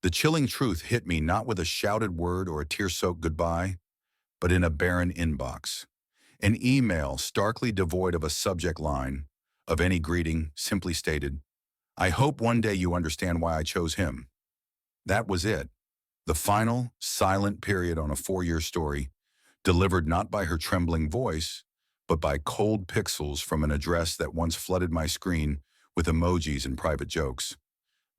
The chilling truth hit me not with a shouted word or a tear-soaked goodbye, but in a barren inbox. An email starkly devoid of a subject line, of any greeting, simply stated, "I hope one day you understand why I chose him." That was it. The final, silent period on a 4-year story, delivered not by her trembling voice, but by cold pixels from an address that once flooded my screen with emojis and private jokes.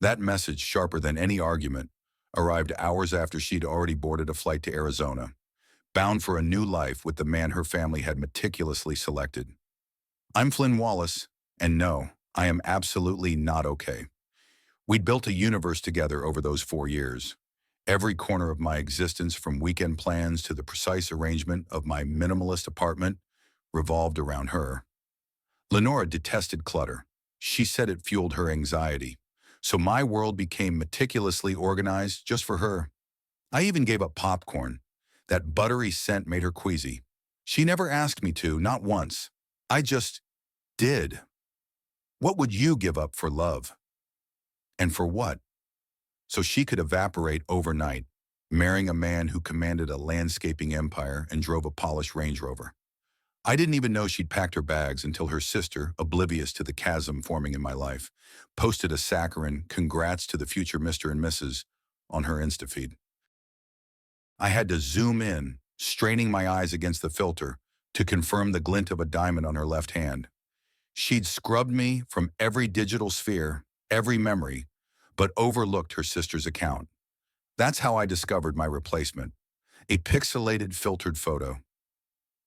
That message, sharper than any argument, arrived hours after she'd already boarded a flight to Arizona, bound for a new life with the man her family had meticulously selected. I'm Flynn Wallace, and no, I am absolutely not okay. We'd built a universe together over those 4 years. Every corner of my existence, from weekend plans to the precise arrangement of my minimalist apartment, revolved around her. Lenora detested clutter. She said it fueled her anxiety. So my world became meticulously organized just for her. I even gave up popcorn. That buttery scent made her queasy. She never asked me to, not once. I just did. What would you give up for love? And for what? So she could evaporate overnight, marrying a man who commanded a landscaping empire and drove a polished Range Rover. I didn't even know she'd packed her bags until her sister, oblivious to the chasm forming in my life, posted a saccharine "Congrats to the future Mr. and Mrs." on her Insta feed. I had to zoom in, straining my eyes against the filter to confirm the glint of a diamond on her left hand. She'd scrubbed me from every digital sphere, every memory, but overlooked her sister's account. That's how I discovered my replacement, a pixelated filtered photo.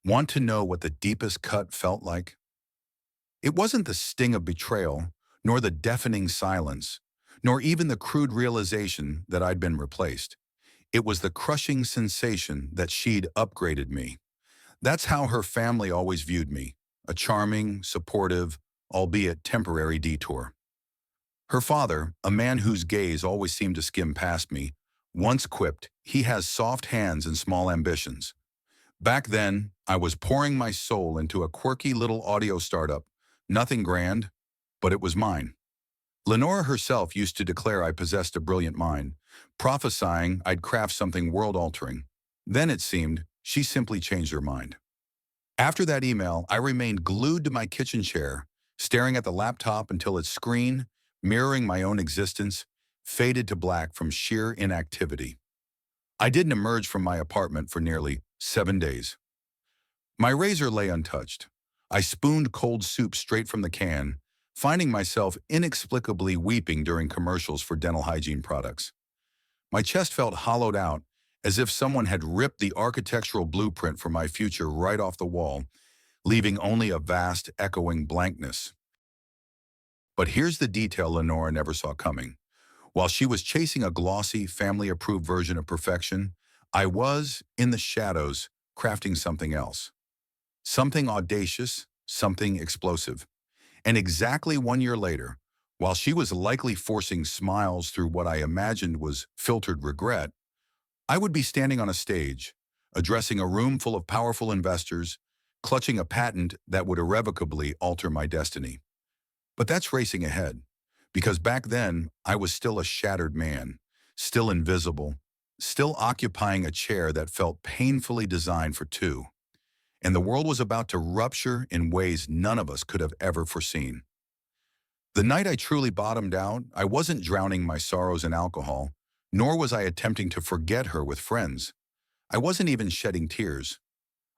Want to know what the deepest cut felt like? It wasn't the sting of betrayal, nor the deafening silence, nor even the crude realization that I'd been replaced. It was the crushing sensation that she'd upgraded me. That's how her family always viewed me, a charming, supportive, albeit temporary detour. Her father, a man whose gaze always seemed to skim past me, once quipped, "He has soft hands and small ambitions." Back then, I was pouring my soul into a quirky little audio startup. Nothing grand, but it was mine. Lenora herself used to declare I possessed a brilliant mind, prophesying I'd craft something world-altering. Then it seemed she simply changed her mind. After that email, I remained glued to my kitchen chair, staring at the laptop until its screen, mirroring my own existence, faded to black from sheer inactivity. I didn't emerge from my apartment for nearly 7 days. My razor lay untouched. I spooned cold soup straight from the can, finding myself inexplicably weeping during commercials for dental hygiene products. My chest felt hollowed out, as if someone had ripped the architectural blueprint for my future right off the wall, leaving only a vast, echoing blankness. But here's the detail Lenora never saw coming. While she was chasing a glossy, family-approved version of perfection, I was, in the shadows, crafting something else. Something audacious, something explosive. And exactly 1 year later, while she was likely forcing smiles through what I imagined was filtered regret, I would be standing on a stage, addressing a room full of powerful investors, clutching a patent that would irrevocably alter my destiny. But that's racing ahead, because back then I was still a shattered man, still invisible, still occupying a chair that felt painfully designed for two. And the world was about to rupture in ways none of us could have ever foreseen. The night I truly bottomed out, I wasn't drowning my sorrows in alcohol, nor was I attempting to forget her with friends. I wasn't even shedding tears.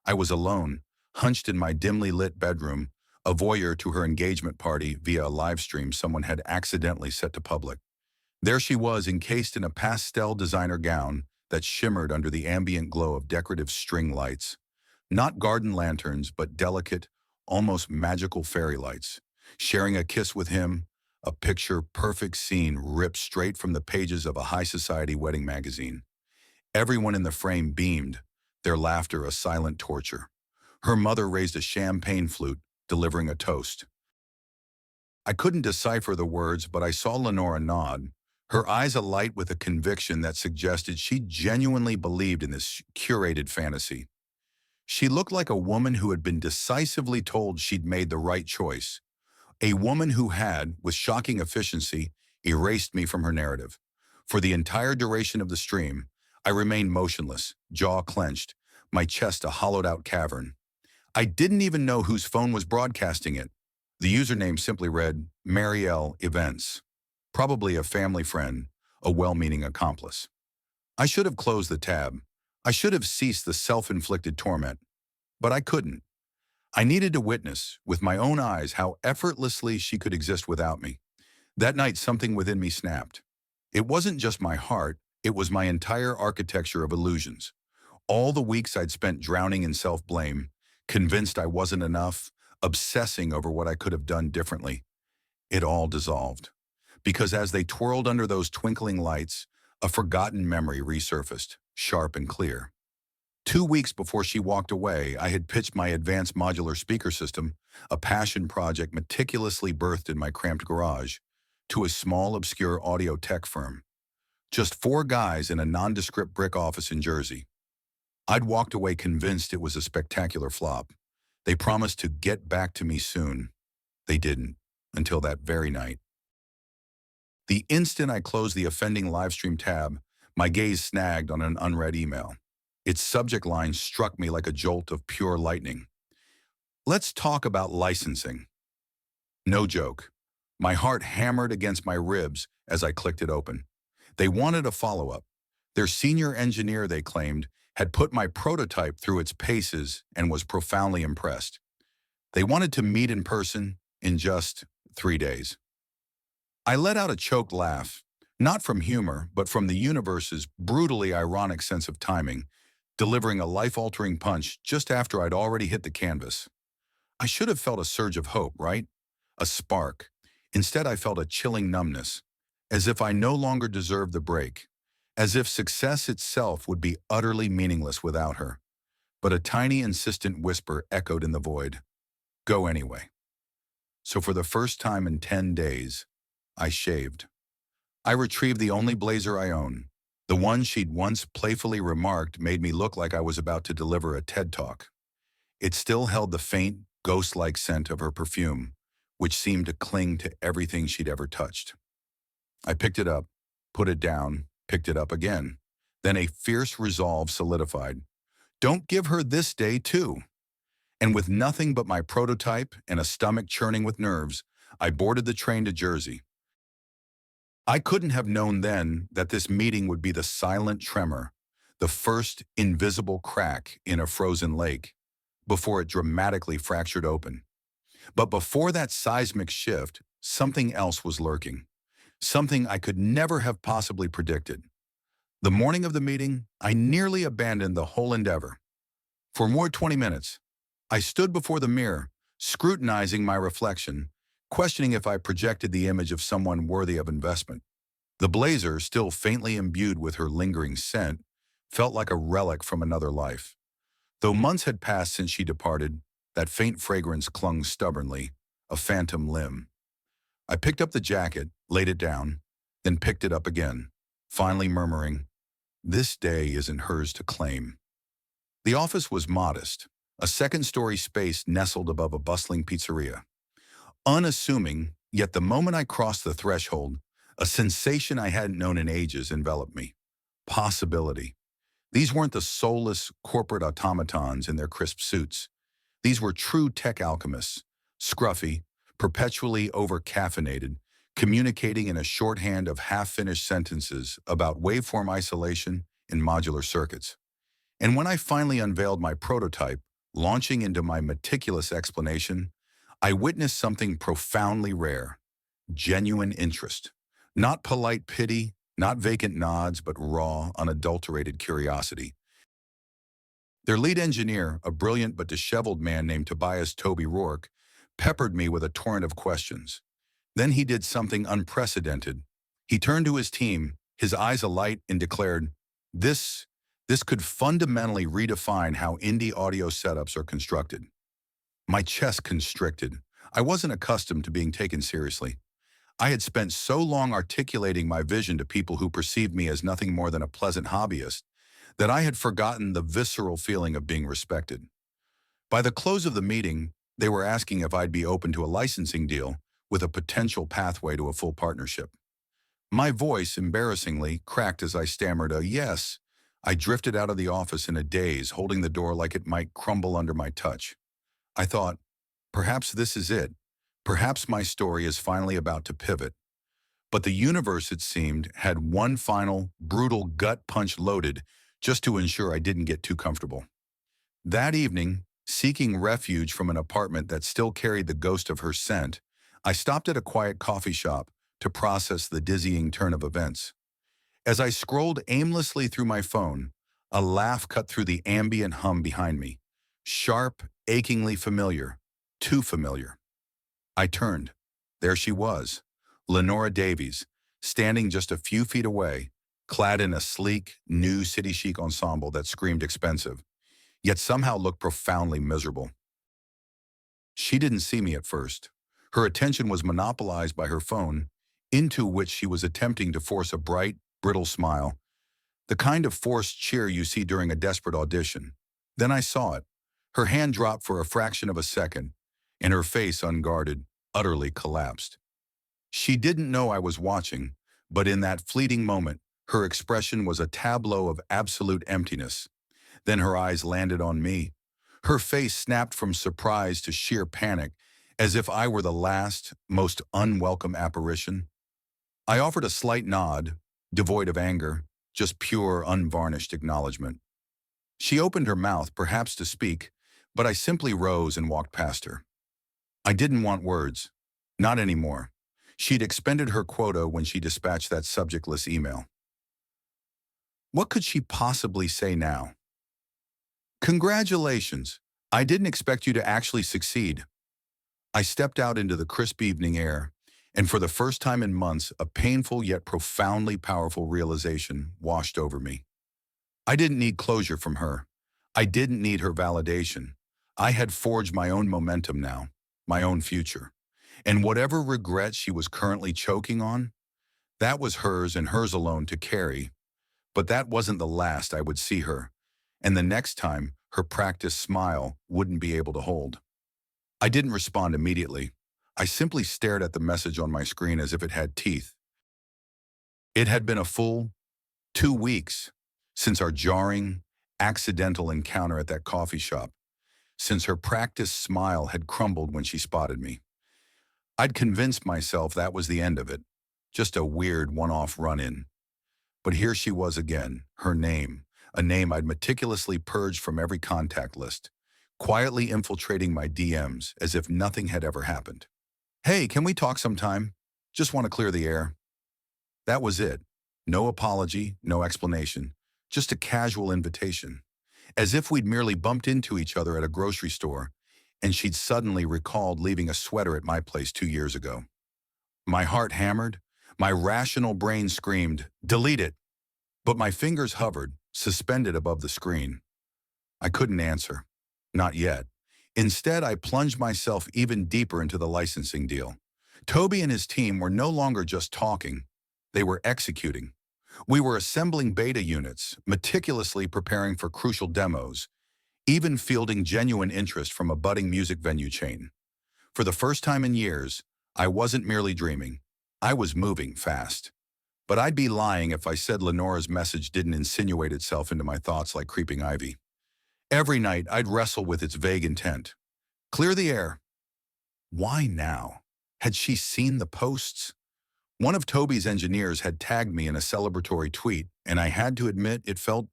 I was alone, hunched in my dimly lit bedroom, a voyeur to her engagement party via a live stream someone had accidentally set to public. There she was, encased in a pastel designer gown that shimmered under the ambient glow of decorative string lights. Not garden lanterns, but delicate, almost magical fairy lights. Sharing a kiss with him, a picture-perfect scene ripped straight from the pages of a high society wedding magazine. Everyone in the frame beamed, their laughter a silent torture. Her mother raised a champagne flute, delivering a toast. I couldn't decipher the words, but I saw Lenora nod, her eyes alight with a conviction that suggested she genuinely believed in this curated fantasy. She looked like a woman who had been decisively told she'd made the right choice. A woman who had, with shocking efficiency, erased me from her narrative. For the entire duration of the stream, I remained motionless, jaw clenched, my chest a hollowed-out cavern. I didn't even know whose phone was broadcasting it. The username simply read, Marielle Events. Probably a family friend, a well-meaning accomplice. I should have closed the tab. I should have ceased the self-inflicted torment. But I couldn't. I needed to witness, with my own eyes, how effortlessly she could exist without me. That night, something within me snapped. It wasn't just my heart, it was my entire architecture of illusions. All the weeks I'd spent drowning in self-blame, convinced I wasn't enough, obsessing over what I could have done differently. It all dissolved. Because as they twirled under those twinkling lights, a forgotten memory resurfaced, sharp and clear. 2 weeks before she walked away, I had pitched my advanced modular speaker system, a passion project meticulously birthed in my cramped garage, to a small, obscure audio tech firm. Just 4 guys in a nondescript brick office in Jersey. I'd walked away convinced it was a spectacular flop. They promised to get back to me soon. They didn't, until that very night. The instant I closed the offending livestream tab, my gaze snagged on an unread email. Its subject line struck me like a jolt of pure lightning. Let's talk about licensing. No joke. My heart hammered against my ribs as I clicked it open. They wanted a follow-up. Their senior engineer, they claimed, had put my prototype through its paces and was profoundly impressed. They wanted to meet in person in just 3 days. I let out a choked laugh, not from humor, but from the universe's brutally ironic sense of timing, delivering a life-altering punch just after I'd already hit the canvas. I should have felt a surge of hope, right? A spark. Instead, I felt a chilling numbness, as if I no longer deserved the break, as if success itself would be utterly meaningless without her. But a tiny, insistent whisper echoed in the void. Go anyway. So for the first time in 10 days, I shaved. I retrieved the only blazer I own. The one she'd once playfully remarked made me look like I was about to deliver a TED Talk. It still held the faint, ghost-like scent of her perfume, which seemed to cling to everything she'd ever touched. I picked it up, put it down, picked it up again. Then a fierce resolve solidified. Don't give her this day, too. And with nothing but my prototype and a stomach churning with nerves, I boarded the train to Jersey. I couldn't have known then that this meeting would be the silent tremor, the first invisible crack in a frozen lake, before it dramatically fractured open. But before that seismic shift, something else was lurking, something I could never have possibly predicted. The morning of the meeting, I nearly abandoned the whole endeavor. For more 20 minutes, I stood before the mirror, scrutinizing my reflection, questioning if I projected the image of someone worthy of investment. The blazer, still faintly imbued with her lingering scent, felt like a relic from another life. Though months had passed since she departed, that faint fragrance clung stubbornly, a phantom limb. I picked up the jacket, laid it down, then picked it up again, finally murmuring, "This day isn't hers to claim." The office was modest, a second-story space nestled above a bustling pizzeria. Unassuming, yet the moment I crossed the threshold, a sensation I hadn't known in ages enveloped me. Possibility. These weren't the soulless corporate automatons in their crisp suits. These were true tech alchemists, scruffy, perpetually over-caffeinated, communicating in a shorthand of half-finished sentences about waveform isolation in modular circuits. And when I finally unveiled my prototype, launching into my meticulous explanation, I witnessed something profoundly rare, genuine interest. Not polite pity, not vacant nods, but raw, unadulterated curiosity. Their lead engineer, a brilliant but disheveled man named Tobias Toby Rourke, peppered me with a torrent of questions. Then he did something unprecedented. He turned to his team, his eyes alight, and declared, This could fundamentally redefine how indie audio setups are constructed." My chest constricted. I wasn't accustomed to being taken seriously. I had spent so long articulating my vision to people who perceived me as nothing more than a pleasant hobbyist that I had forgotten the visceral feeling of being respected. By the close of the meeting, they were asking if I'd be open to a licensing deal with a potential pathway to a full partnership. My voice embarrassingly cracked as I stammered a yes. I drifted out of the office in a daze, holding the door like it might crumble under my touch. I thought, perhaps this is it. Perhaps my story is finally about to pivot. But the universe, it seemed, had one final, brutal gut punch loaded just to ensure I didn't get too comfortable. That evening, seeking refuge from an apartment that still carried the ghost of her scent, I stopped at a quiet coffee shop to process the dizzying turn of events. As I scrolled aimlessly through my phone, a laugh cut through the ambient hum behind me. Sharp, achingly familiar. Too familiar. I turned. There she was, Lenora Davies, standing just a few feet away, clad in a sleek, new city chic ensemble that screamed expensive, yet somehow looked profoundly miserable. She didn't see me at first. Her attention was monopolized by her phone, into which she was attempting to force a bright, brittle smile, the kind of forced cheer you see during a desperate audition. Then I saw it. Her hand dropped for a fraction of a second, and her face, unguarded, utterly collapsed. She didn't know I was watching, but in that fleeting moment, her expression was a tableau of absolute emptiness. Then her eyes landed on me. Her face snapped from surprise to sheer panic, as if I were the last, most unwelcome apparition. I offered a slight nod, devoid of anger, just pure, unvarnished acknowledgement. She opened her mouth, perhaps to speak, but I simply rose and walked past her. I didn't want words. Not anymore. She'd expended her quota when she dispatched that subjectless email. What could she possibly say now? Congratulations. I didn't expect you to actually succeed. I stepped out into the crisp evening air, and for the first time in months, a painful yet profoundly powerful realization washed over me. I didn't need closure from her. I didn't need her validation. I had forged my own momentum now, my own future. And whatever regret she was currently choking on, that was hers and hers alone to carry. But that wasn't the last I would see her, and the next time, her practiced smile wouldn't be able to hold. I didn't respond immediately. I simply stared at the message on my screen as if it had teeth. It had been a full 2 weeks since our jarring, accidental encounter at that coffee shop, since her practiced smile had crumbled when she spotted me. I'd convinced myself that was the end of it, just a weird one-off run-in. But here she was again, her name, a name I'd meticulously purged from every contact list, quietly infiltrating my DMs as if nothing had ever happened. Hey, can we talk sometime? Just want to clear the air. That was it. No apology, no explanation, just a casual invitation. As if we'd merely bumped into each other at a grocery store, and she'd suddenly recalled leaving a sweater at my place 2 years ago. My heart hammered, my rational brain screamed, delete it. But my fingers hovered, suspended above the screen. I couldn't answer. Not yet. Instead, I plunged myself even deeper into the licensing deal. Toby and his team were no longer just talking. They were executing. We were assembling beta units, meticulously preparing for crucial demos, even fielding genuine interest from a budding music venue chain. For the first time in years, I wasn't merely dreaming. I was moving fast. But I'd be lying if I said Lenora's message didn't insinuate itself into my thoughts like creeping ivy. Every night, I'd wrestle with its vague intent. Clear the air. Why now? Had she seen the posts? One of Toby's engineers had tagged me in a celebratory tweet, and I had to admit it felt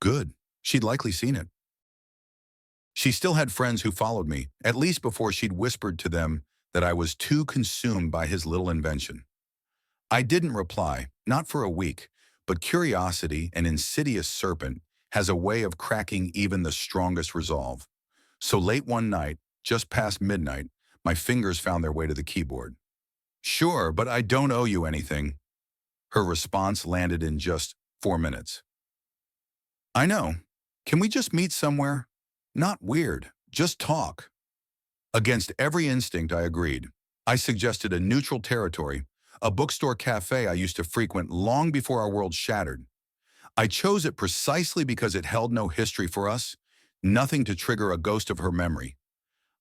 good. She'd likely seen it. She still had friends who followed me, at least before she'd whispered to them that I was too consumed by his little invention. I didn't reply, not for a week, but curiosity, an insidious serpent, has a way of cracking even the strongest resolve. So late one night, just past midnight, my fingers found their way to the keyboard. Sure, but I don't owe you anything. Her response landed in just 4 minutes. I know. Can we just meet somewhere? Not weird, just talk. Against every instinct, I agreed. I suggested a neutral territory, a bookstore cafe I used to frequent long before our world shattered. I chose it precisely because it held no history for us, nothing to trigger a ghost of her memory.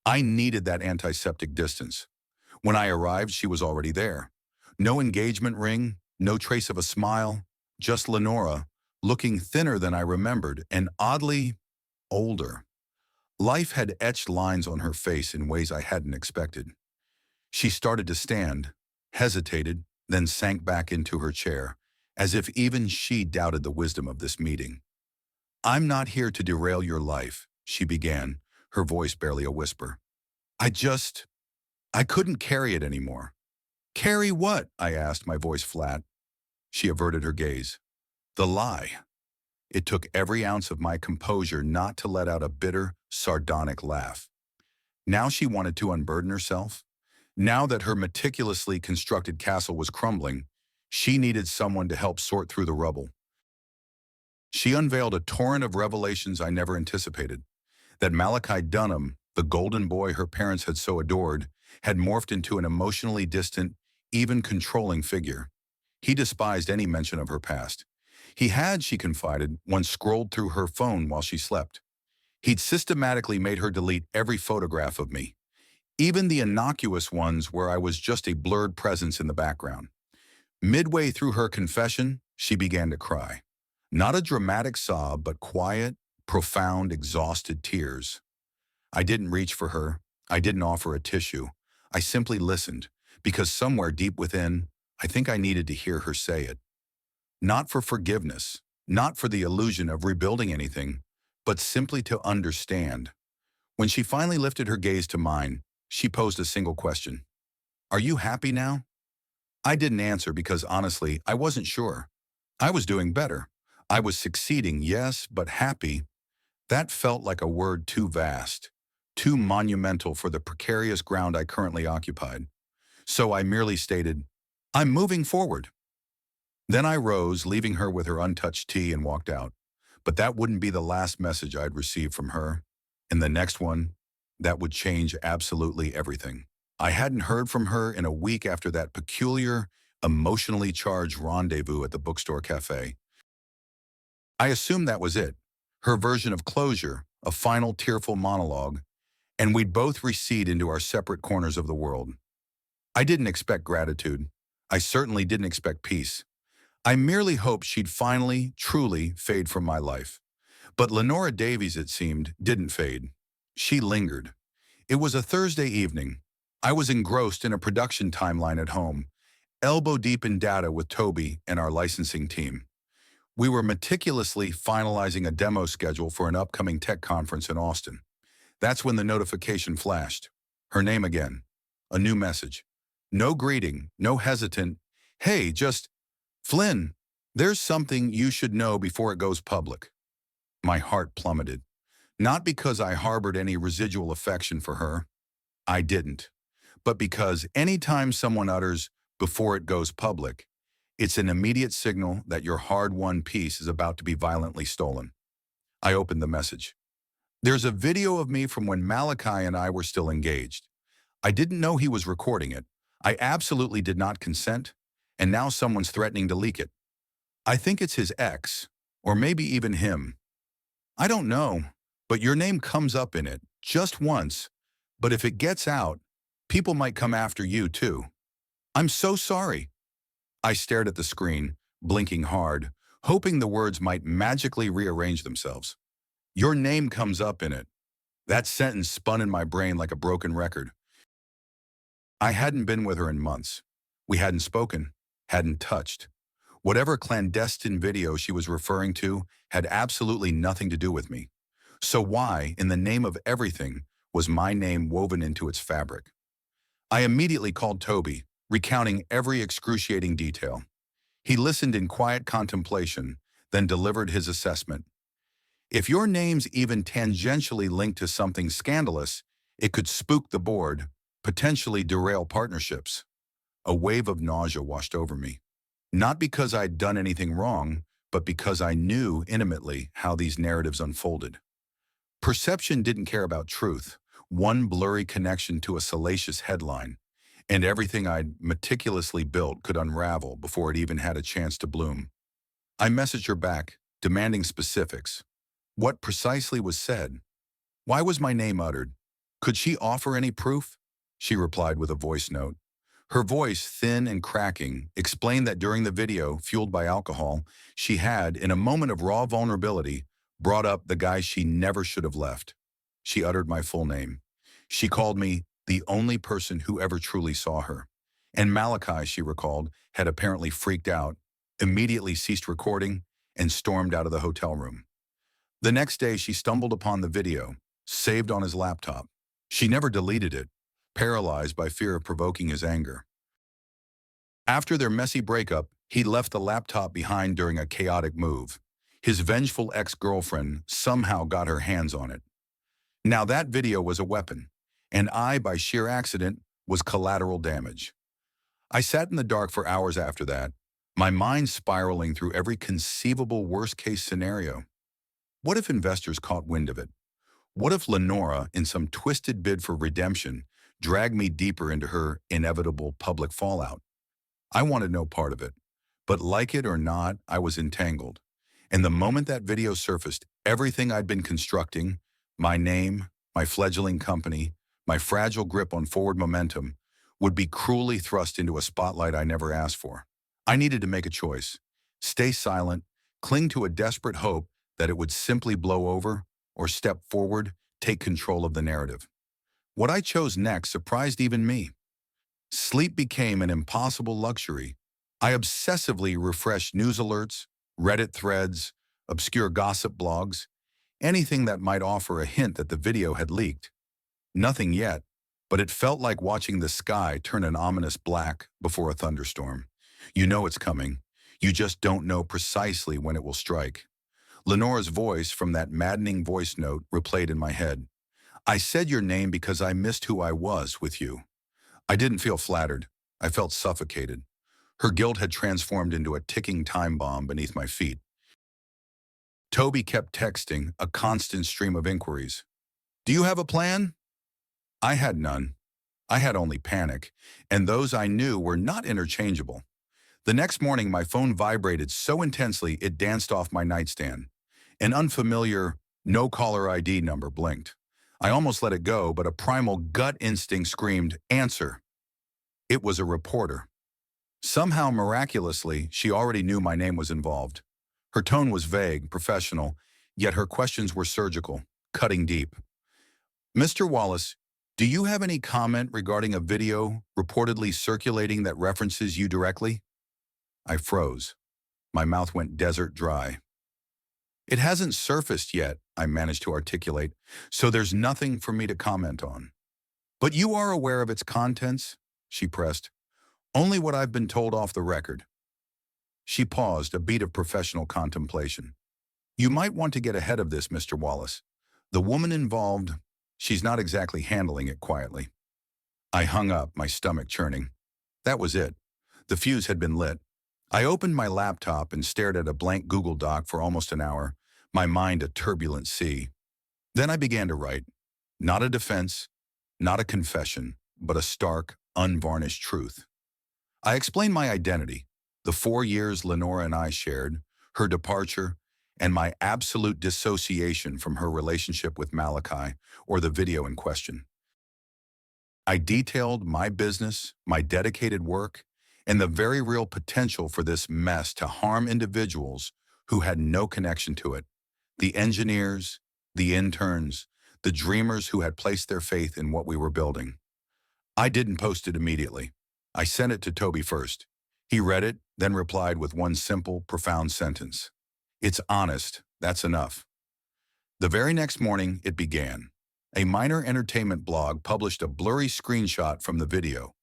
I needed that antiseptic distance. When I arrived, she was already there. No engagement ring, No trace of a smile, just Lenora, looking thinner than I remembered and oddly older. Life had etched lines on her face in ways I hadn't expected. She started to stand, hesitated, then sank back into her chair, as if even she doubted the wisdom of this meeting. "I'm not here to derail your life," she began, her voice barely a whisper. I just, I couldn't carry it anymore." "Carry what?" I asked, my voice flat. She averted her gaze. "The lie." It took every ounce of my composure not to let out a bitter, sardonic laugh. Now she wanted to unburden herself. Now that her meticulously constructed castle was crumbling, she needed someone to help sort through the rubble. She unveiled a torrent of revelations I never anticipated. That Malachi Dunham, the golden boy her parents had so adored, had morphed into an emotionally distant, even controlling figure. He despised any mention of her past. He had, she confided, once scrolled through her phone while she slept. He'd systematically made her delete every photograph of me, even the innocuous ones where I was just a blurred presence in the background. Midway through her confession, she began to cry. Not a dramatic sob, but quiet, profound, exhausted tears. I didn't reach for her. I didn't offer a tissue. I simply listened, because somewhere deep within, I think I needed to hear her say it. Not for forgiveness, not for the illusion of rebuilding anything, but simply to understand. When she finally lifted her gaze to mine, she posed a single question. "Are you happy now?" I didn't answer because honestly, I wasn't sure. I was doing better. I was succeeding, yes, but happy, that felt like a word too vast, too monumental for the precarious ground I currently occupied. So I merely stated, "I'm moving forward." Then I rose, leaving her with her untouched tea, and walked out. But that wouldn't be the last message I'd received from her. And the next one, that would change absolutely everything. I hadn't heard from her in a week after that peculiar, emotionally charged rendezvous at the bookstore cafe. I assumed that was it, her version of closure, a final tearful monologue, and we'd both recede into our separate corners of the world. I didn't expect gratitude. I certainly didn't expect peace. I merely hoped she'd finally, truly fade from my life. But Lenora Davies, it seemed, didn't fade. She lingered. It was a Thursday evening. I was engrossed in a production timeline at home, elbow deep in data with Toby and our licensing team. We were meticulously finalizing a demo schedule for an upcoming tech conference in Austin. That's when the notification flashed. Her name again. A new message. No greeting, no hesitant, "Hey, just, Flynn, there's something you should know before it goes public." My heart plummeted. Not because I harbored any residual affection for her. I didn't. But because anytime someone utters, "before it goes public," it's an immediate signal that your hard-won peace is about to be violently stolen. I opened the message. There's a video of me from when Malachi and I were still engaged. I didn't know he was recording it. I absolutely did not consent, and now someone's threatening to leak it. I think it's his ex, or maybe even him. I don't know, but your name comes up in it, just once. But if it gets out, people might come after you too. I'm so sorry. I stared at the screen, blinking hard, hoping the words might magically rearrange themselves. Your name comes up in it. That sentence spun in my brain like a broken record. I hadn't been with her in months. We hadn't spoken, hadn't touched. Whatever clandestine video she was referring to had absolutely nothing to do with me. So why, in the name of everything, was my name woven into its fabric? I immediately called Toby, recounting every excruciating detail. He listened in quiet contemplation, then delivered his assessment. If your name's even tangentially linked to something scandalous, it could spook the board, potentially derail partnerships. A wave of nausea washed over me. Not because I'd done anything wrong, but because I knew intimately how these narratives unfolded. Perception didn't care about truth, one blurry connection to a salacious headline, and everything I'd meticulously built could unravel before it even had a chance to bloom. I messaged her back, demanding specifics. What precisely was said? Why was my name uttered? Could she offer any proof? She replied with a voice note. Her voice, thin and cracking, explained that during the video, fueled by alcohol, she had, in a moment of raw vulnerability, brought up the guy she never should have left. She uttered my full name. She called me the only person who ever truly saw her. And Malachi, she recalled, had apparently freaked out, immediately ceased recording, and stormed out of the hotel room. The next day, she stumbled upon the video, saved on his laptop. She never deleted it, paralyzed by fear of provoking his anger. After their messy breakup, he left the laptop behind during a chaotic move. His vengeful ex-girlfriend somehow got her hands on it. Now that video was a weapon, and I, by sheer accident, was collateral damage. I sat in the dark for hours after that, my mind spiraling through every conceivable worst-case scenario. What if investors caught wind of it? What if Lenora, in some twisted bid for redemption, dragged me deeper into her inevitable public fallout? I wanted no part of it, but like it or not, I was entangled. And the moment that video surfaced, everything I'd been constructing, my name, my fledgling company, my fragile grip on forward momentum, would be cruelly thrust into a spotlight I never asked for. I needed to make a choice. Stay silent, cling to a desperate hope that it would simply blow over, or step forward, take control of the narrative. What I chose next surprised even me. Sleep became an impossible luxury. I obsessively refreshed news alerts, Reddit threads, obscure gossip blogs, anything that might offer a hint that the video had leaked. Nothing yet, but it felt like watching the sky turn an ominous black before a thunderstorm. You know it's coming. You just don't know precisely when it will strike. Lenora's voice from that maddening voice note replayed in my head. I said your name because I missed who I was with you. I didn't feel flattered. I felt suffocated. Her guilt had transformed into a ticking time bomb beneath my feet. Toby kept texting, a constant stream of inquiries. Do you have a plan? I had none. I had only panic, and those I knew were not interchangeable. The next morning, my phone vibrated so intensely it danced off my nightstand. An unfamiliar, no-caller ID number blinked. I almost let it go, but a primal gut instinct screamed, "Answer." It was a reporter. Somehow, miraculously, she already knew my name was involved. Her tone was vague, professional, yet her questions were surgical, cutting deep. Mr. Wallace, do you have any comment regarding a video reportedly circulating that references you directly? I froze. My mouth went desert dry. It hasn't surfaced yet, I managed to articulate, so there's nothing for me to comment on. But you are aware of its contents? She pressed. Only what I've been told off the record. She paused, a beat of professional contemplation. You might want to get ahead of this, Mr. Wallace. The woman involved, she's not exactly handling it quietly. I hung up, my stomach churning. That was it. The fuse had been lit. I opened my laptop and stared at a blank Google Doc for almost an hour, my mind a turbulent sea. Then I began to write. Not a defense, not a confession, but a stark, unvarnished truth. I explained my identity, the 4 years Lenora and I shared, her departure, and my absolute dissociation from her relationship with Malachi or the video in question. I detailed my business, my dedicated work, and the very real potential for this mess to harm individuals who had no connection to it. The engineers, the interns, the dreamers who had placed their faith in what we were building. I didn't post it immediately. I sent it to Toby first. He read it, then replied with one simple, profound sentence. It's honest, that's enough. The very next morning, it began. A minor entertainment blog published a blurry screenshot from the video.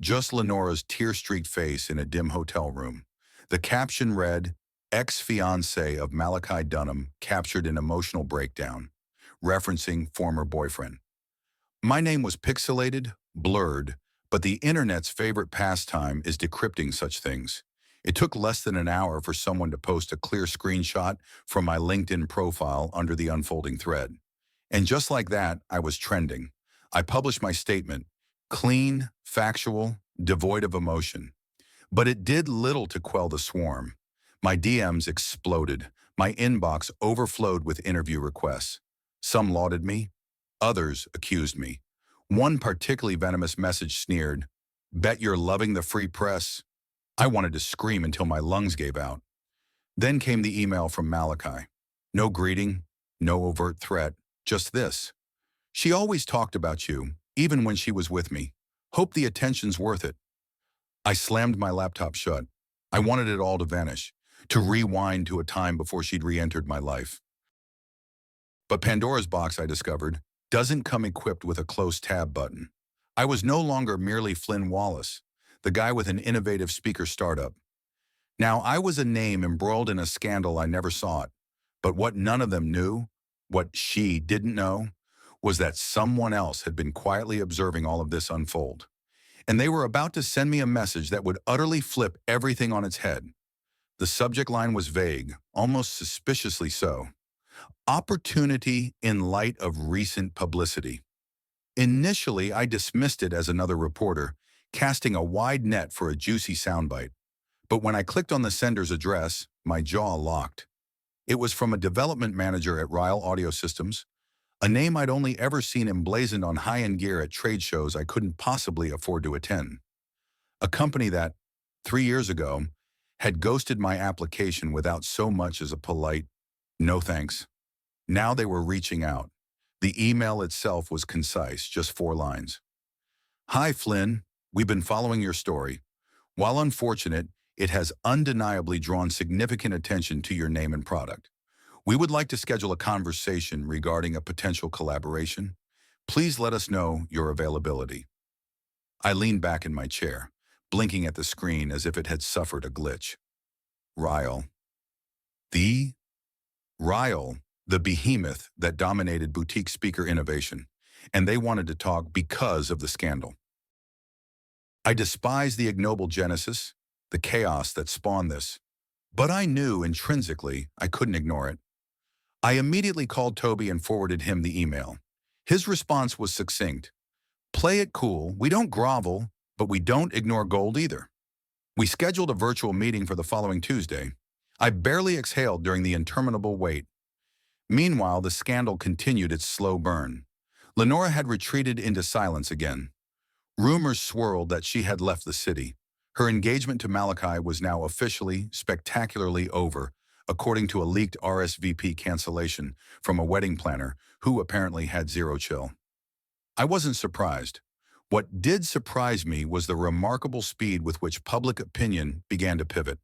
Just Lenora's tear-streaked face in a dim hotel room. The caption read, ex-fiancé of Malachi Dunham captured in emotional breakdown, referencing former boyfriend. My name was pixelated, blurred, but the internet's favorite pastime is decrypting such things. It took less than an hour for someone to post a clear screenshot from my LinkedIn profile under the unfolding thread. And just like that, I was trending. I published my statement, clean, factual, devoid of emotion. But it did little to quell the swarm. My DMs exploded. My inbox overflowed with interview requests. Some lauded me. Others accused me. One particularly venomous message sneered, Bet you're loving the free press. I wanted to scream until my lungs gave out. Then came the email from Malachi. No greeting, no overt threat, just this. She always talked about you, even when she was with me. Hope the attention's worth it. I slammed my laptop shut. I wanted it all to vanish, to rewind to a time before she'd re-entered my life. But Pandora's box, I discovered, doesn't come equipped with a close tab button. I was no longer merely Flynn Wallace, the guy with an innovative speaker startup. Now, I was a name embroiled in a scandal I never sought, but what none of them knew, what she didn't know, was that someone else had been quietly observing all of this unfold. And they were about to send me a message that would utterly flip everything on its head. The subject line was vague, almost suspiciously so. Opportunity in light of recent publicity. Initially, I dismissed it as another reporter, casting a wide net for a juicy soundbite. But when I clicked on the sender's address, my jaw locked. It was from a development manager at Ryle Audio Systems, a name I'd only ever seen emblazoned on high-end gear at trade shows I couldn't possibly afford to attend. A company that, 3 years ago, had ghosted my application without so much as a polite, "No thanks." Now they were reaching out. The email itself was concise, just 4 lines. "Hi, Flynn. We've been following your story. While unfortunate, it has undeniably drawn significant attention to your name and product. We would like to schedule a conversation regarding a potential collaboration. Please let us know your availability." I leaned back in my chair, blinking at the screen as if it had suffered a glitch. Ryle. The Ryle, the behemoth that dominated boutique speaker innovation, and they wanted to talk because of the scandal. I despised the ignoble genesis, the chaos that spawned this, but I knew intrinsically I couldn't ignore it. I immediately called Toby and forwarded him the email. His response was succinct. "Play it cool. We don't grovel, but we don't ignore gold either." We scheduled a virtual meeting for the following Tuesday. I barely exhaled during the interminable wait. Meanwhile, the scandal continued its slow burn. Lenora had retreated into silence again. Rumors swirled that she had left the city. Her engagement to Malachi was now officially, spectacularly over, according to a leaked RSVP cancellation from a wedding planner who apparently had zero chill. I wasn't surprised. What did surprise me was the remarkable speed with which public opinion began to pivot.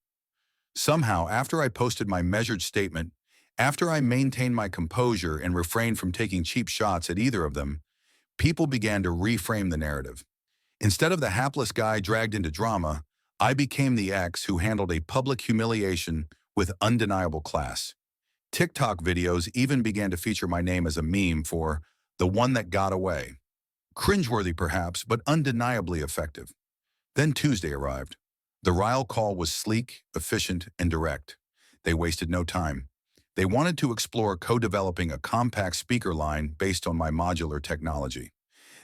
Somehow, after I posted my measured statement, after I maintained my composure and refrained from taking cheap shots at either of them, people began to reframe the narrative. Instead of the hapless guy dragged into drama, I became the ex who handled a public humiliation with undeniable class. TikTok videos even began to feature my name as a meme for "the one that got away." Cringeworthy perhaps, but undeniably effective. Then Tuesday arrived. The Ryle call was sleek, efficient, and direct. They wasted no time. They wanted to explore co-developing a compact speaker line based on my modular technology.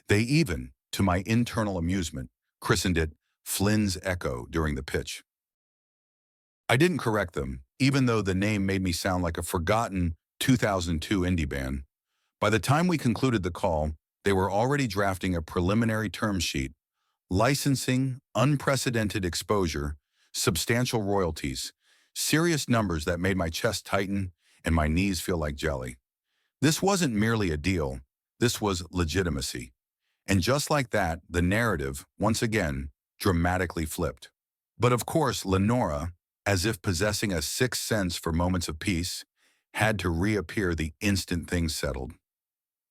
They even, to my internal amusement, christened it Flynn's Echo during the pitch. I didn't correct them, even though the name made me sound like a forgotten 2002 indie band. By the time we concluded the call, they were already drafting a preliminary term sheet: licensing, unprecedented exposure, substantial royalties, serious numbers that made my chest tighten and my knees feel like jelly. This wasn't merely a deal, this was legitimacy. And just like that, the narrative, once again, dramatically flipped. But of course, Lenora, as if possessing a sixth sense for moments of peace, had to reappear the instant things settled.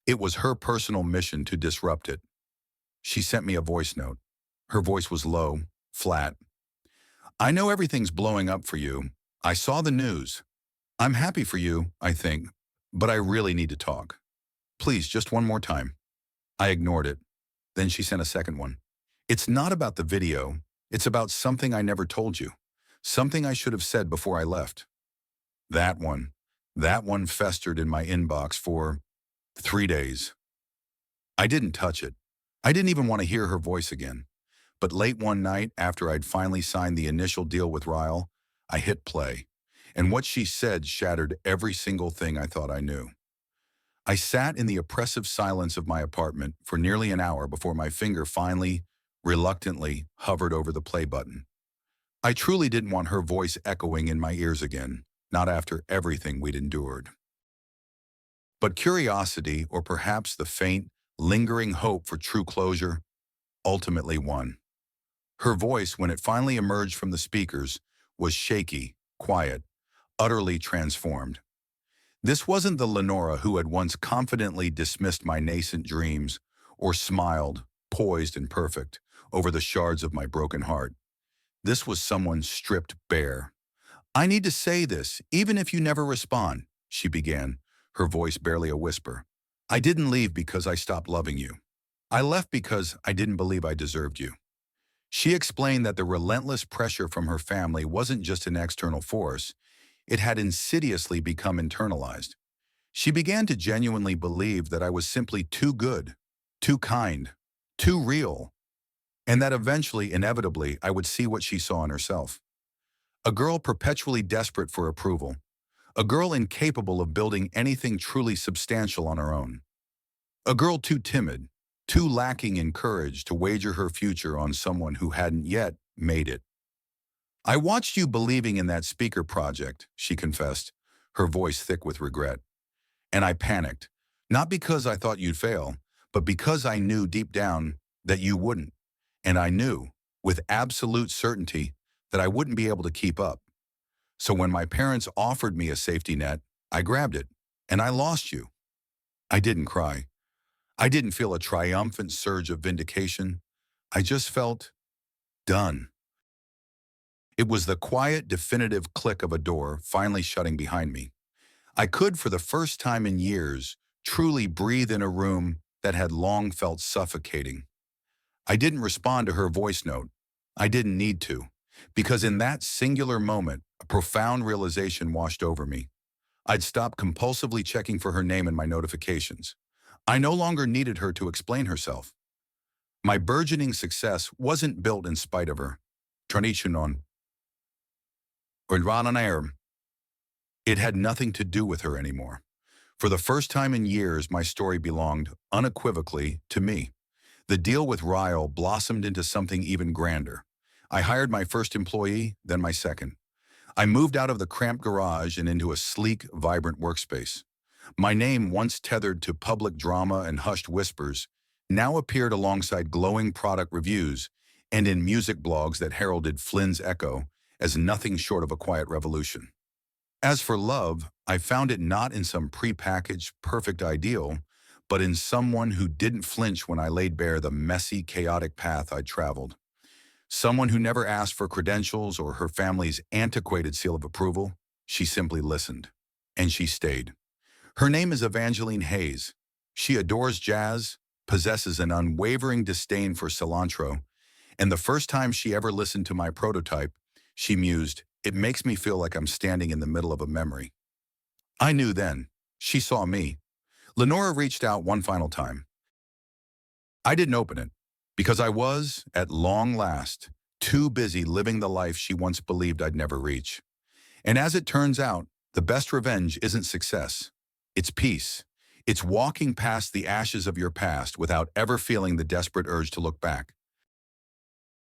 It was her personal mission to disrupt it. She sent me a voice note. Her voice was low, flat. "I know everything's blowing up for you. I saw the news. I'm happy for you, I think, but I really need to talk. Please, just one more time." I ignored it. Then she sent a second one. "It's not about the video. It's about something I never told you. Something I should have said before I left." That one festered in my inbox for 3 days. I didn't touch it. I didn't even want to hear her voice again. But late one night, after I'd finally signed the initial deal with Ryle, I hit play. And what she said shattered every single thing I thought I knew. I sat in the oppressive silence of my apartment for nearly an hour before my finger finally reluctantly hovered over the play button. I truly didn't want her voice echoing in my ears again, not after everything we'd endured. But curiosity, or perhaps the faint, lingering hope for true closure, ultimately won. Her voice, when it finally emerged from the speakers, was shaky, quiet, utterly transformed. This wasn't the Lenora who had once confidently dismissed my nascent dreams or smiled, poised and perfect, over the shards of my broken heart. This was someone stripped bare. "I need to say this, even if you never respond," she began, her voice barely a whisper. "I didn't leave because I stopped loving you. I left because I didn't believe I deserved you." She explained that the relentless pressure from her family wasn't just an external force, it had insidiously become internalized. She began to genuinely believe that I was simply too good, too kind, too real, and that eventually, inevitably, I would see what she saw in herself. A girl perpetually desperate for approval, a girl incapable of building anything truly substantial on her own, a girl too timid, too lacking in courage to wager her future on someone who hadn't yet made it. "I watched you believing in that speaker project," she confessed, her voice thick with regret. "And I panicked, not because I thought you'd fail, but because I knew deep down that you wouldn't. And I knew, with absolute certainty, that I wouldn't be able to keep up. So when my parents offered me a safety net, I grabbed it, and I lost you." I didn't cry. I didn't feel a triumphant surge of vindication. I just felt done. It was the quiet, definitive click of a door finally shutting behind me. I could, for the first time in years, truly breathe in a room that had long felt suffocating. I didn't respond to her voice note. I didn't need to, because in that singular moment, a profound realization washed over me. I'd stopped compulsively checking for her name in my notifications. I no longer needed her to explain herself. My burgeoning success wasn't built in spite of her. Tradition or it had nothing to do with her anymore. For the first time in years, my story belonged, unequivocally, to me. The deal with Ryle blossomed into something even grander. I hired my first employee, then my second. I moved out of the cramped garage and into a sleek, vibrant workspace. My name, once tethered to public drama and hushed whispers, now appeared alongside glowing product reviews and in music blogs that heralded Flynn's Echo as nothing short of a quiet revolution. As for love, I found it not in some prepackaged, perfect ideal, but in someone who didn't flinch when I laid bare the messy, chaotic path I'd traveled. Someone who never asked for credentials or her family's antiquated seal of approval. She simply listened. And she stayed. Her name is Evangeline Hayes. She adores jazz, possesses an unwavering disdain for cilantro, and the first time she ever listened to my prototype, she mused, "It makes me feel like I'm standing in the middle of a memory." I knew then. She saw me. Lenora reached out one final time. I didn't open it, because I was, at long last, too busy living the life she once believed I'd never reach. And as it turns out, the best revenge isn't success. It's peace. It's walking past the ashes of your past without ever feeling the desperate urge to look back.